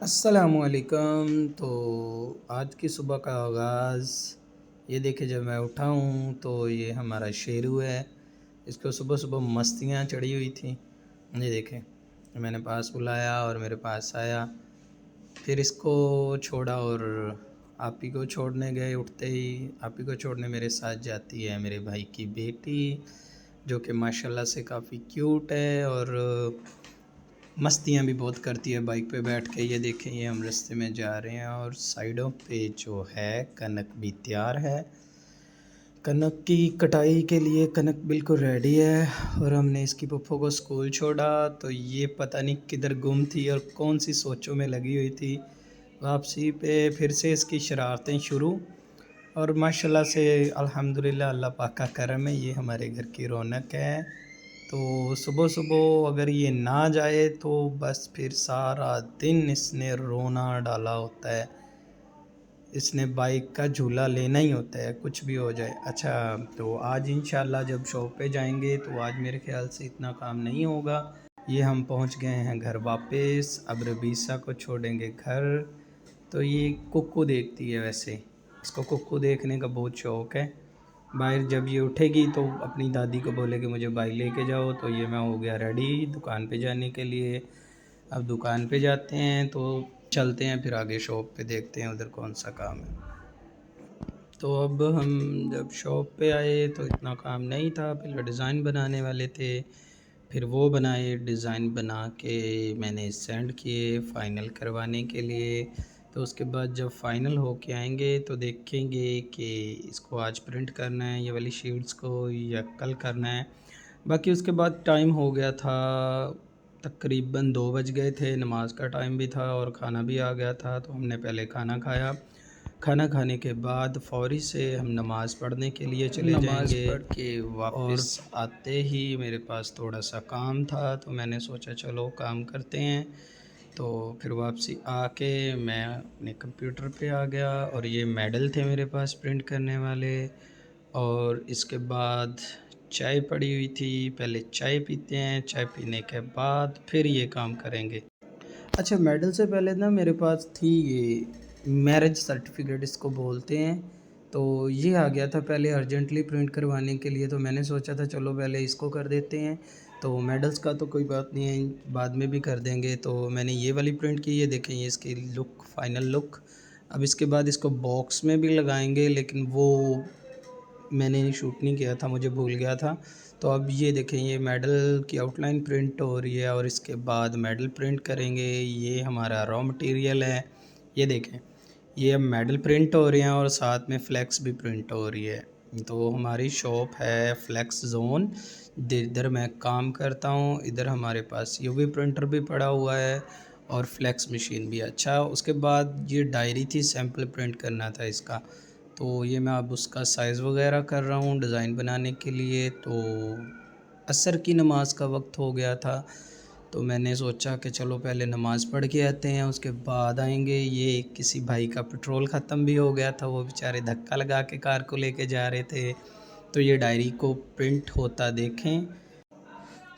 السلام علیکم۔ تو آج کی صبح کا آغاز یہ دیکھیں، جب میں اٹھا ہوں تو یہ ہمارا شیرو ہے، اس کو صبح صبح مستیاں چڑھی ہوئی تھیں۔ یہ دیکھیں، میں نے پاس بلایا اور میرے پاس آیا، پھر اس کو چھوڑا اور آپی کو چھوڑنے گئے۔ اٹھتے ہی آپی کو چھوڑنے میرے ساتھ جاتی ہے میرے بھائی کی بیٹی، جو کہ ماشاءاللہ سے کافی کیوٹ ہے اور مستیاں بھی بہت کرتی ہے بائک پہ بیٹھ کے۔ یہ دیکھیں، یہ ہم راستے میں جا رہے ہیں اور سائیڈوں پہ جو ہے کنک بھی تیار ہے۔ کنک کی کٹائی کے لیے کنک بالکل ریڈی ہے، اور ہم نے اس کی پپھو کو اسکول چھوڑا تو یہ پتہ نہیں کدھر گم تھی اور کون سی سوچوں میں لگی ہوئی تھی۔ واپسی پہ پھر سے اس کی شرارتیں شروع، اور ماشاءاللہ سے الحمدللہ اللہ پاک کا کرم ہے، یہ ہمارے گھر کی رونق ہے۔ تو صبح صبح اگر یہ نہ جائے تو بس پھر سارا دن اس نے رونا ڈالا ہوتا ہے، اس نے بائک کا جھولا لینا ہی ہوتا ہے کچھ بھی ہو جائے۔ اچھا، تو آج انشاءاللہ جب شاپ پہ جائیں گے تو آج میرے خیال سے اتنا کام نہیں ہوگا۔ یہ ہم پہنچ گئے ہیں گھر واپس، اب ربیسہ کو چھوڑیں گے گھر۔ تو یہ ککو دیکھتی ہے، ویسے اس کو ککو دیکھنے کا بہت شوق ہے۔ باہر جب یہ اٹھے گی تو اپنی دادی کو بولے کہ مجھے بائک لے کے جاؤ، تو یہ میں ہو گیا ریڈی دکان پہ جانے کے لیے۔ اب دکان پہ جاتے ہیں تو چلتے ہیں، پھر آگے شاپ پہ دیکھتے ہیں ادھر کون سا کام ہے۔ تو اب ہم جب شاپ پہ آئے تو اتنا کام نہیں تھا، پہلے ڈیزائن بنانے والے تھے، پھر وہ بنائے، ڈیزائن بنا کے میں نے سینڈ کیے فائنل کروانے کے لیے۔ تو اس کے بعد جب فائنل ہو کے آئیں گے تو دیکھیں گے کہ اس کو آج پرنٹ کرنا ہے یہ والی شیٹس کو یا کل کرنا ہے۔ باقی اس کے بعد ٹائم ہو گیا تھا، تقریباً 2 بج گئے تھے، نماز کا ٹائم بھی تھا اور کھانا بھی آ گیا تھا، تو ہم نے پہلے کھانا کھایا۔ کھانا کھانے کے بعد فوری سے ہم نماز پڑھنے کے لیے چلے جائیں گے۔ نماز پڑھ کے واپس آتے ہی میرے پاس تھوڑا سا کام تھا، تو میں نے سوچا چلو کام کرتے ہیں۔ تو پھر واپسی آ کے میں اپنے کمپیوٹر پہ آ گیا، اور یہ میڈل تھے میرے پاس پرنٹ کرنے والے، اور اس کے بعد چائے پڑی ہوئی تھی۔ پہلے چائے پیتے ہیں، چائے پینے کے بعد پھر یہ کام کریں گے۔ اچھا، میڈل سے پہلے نا میرے پاس تھی یہ میرج سرٹیفکیٹ، اس کو بولتے ہیں، تو یہ آ گیا تھا پہلے ارجنٹلی پرنٹ کروانے کے لیے، تو میں نے سوچا تھا چلو پہلے اس کو کر دیتے ہیں۔ تو میڈلز کا تو کوئی بات نہیں ہے، بعد میں بھی کر دیں گے۔ تو میں نے یہ والی پرنٹ کی، یہ دیکھیں یہ اس کی لک، فائنل لک۔ اب اس کے بعد اس کو باکس میں بھی لگائیں گے، لیکن وہ میں نے شوٹ نہیں کیا تھا، مجھے بھول گیا تھا۔ تو اب یہ دیکھیں یہ میڈل کی آؤٹ لائن پرنٹ ہو رہی ہے، اور اس کے بعد میڈل پرنٹ کریں گے۔ یہ ہمارا را مٹیریل ہے، یہ دیکھیں یہ اب میڈل پرنٹ ہو رہے ہیں اور ساتھ میں فلیکس بھی پرنٹ ہو رہی ہے۔ تو ہماری شاپ ہے فلیکس زون، ادھر میں کام کرتا ہوں۔ ادھر ہمارے پاس یو وی پرنٹر بھی پڑا ہوا ہے اور فلیکس مشین بھی۔ اچھا، اس کے بعد یہ ڈائری تھی، سیمپل پرنٹ کرنا تھا اس کا، تو یہ میں اب اس کا سائز وغیرہ کر رہا ہوں ڈیزائن بنانے کے لیے۔ تو عصر کی نماز کا وقت ہو گیا تھا، تو میں نے سوچا کہ چلو پہلے نماز پڑھ کے آتے ہیں، اس کے بعد آئیں گے۔ یہ کسی بھائی کا پٹرول ختم بھی ہو گیا تھا، وہ بیچارے دھکا لگا کے کار کو لے کے جا رہے تھے، تو یہ ڈائری کو پرنٹ ہوتا دیکھیں۔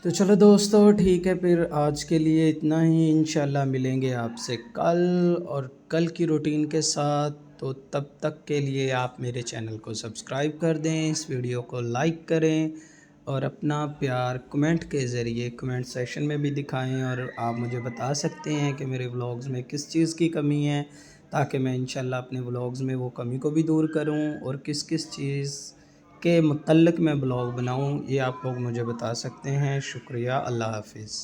تو چلو دوستو، ٹھیک ہے، پھر آج کے لیے اتنا ہی، انشاءاللہ ملیں گے آپ سے کل اور کل کی روٹین کے ساتھ۔ تو تب تک کے لیے آپ میرے چینل کو سبسکرائب کر دیں، اس ویڈیو کو لائک کریں، اور اپنا پیار کمنٹ کے ذریعے کمنٹ سیکشن میں بھی دکھائیں، اور آپ مجھے بتا سکتے ہیں کہ میرے ولاگز میں کس چیز کی کمی ہے، تاکہ میں انشاءاللہ اپنے ولاگز میں وہ کمی کو بھی دور کروں، اور کس کس چیز کے متعلق میں بلاگ بناؤں، یہ آپ لوگ مجھے بتا سکتے ہیں۔ شکریہ، اللہ حافظ۔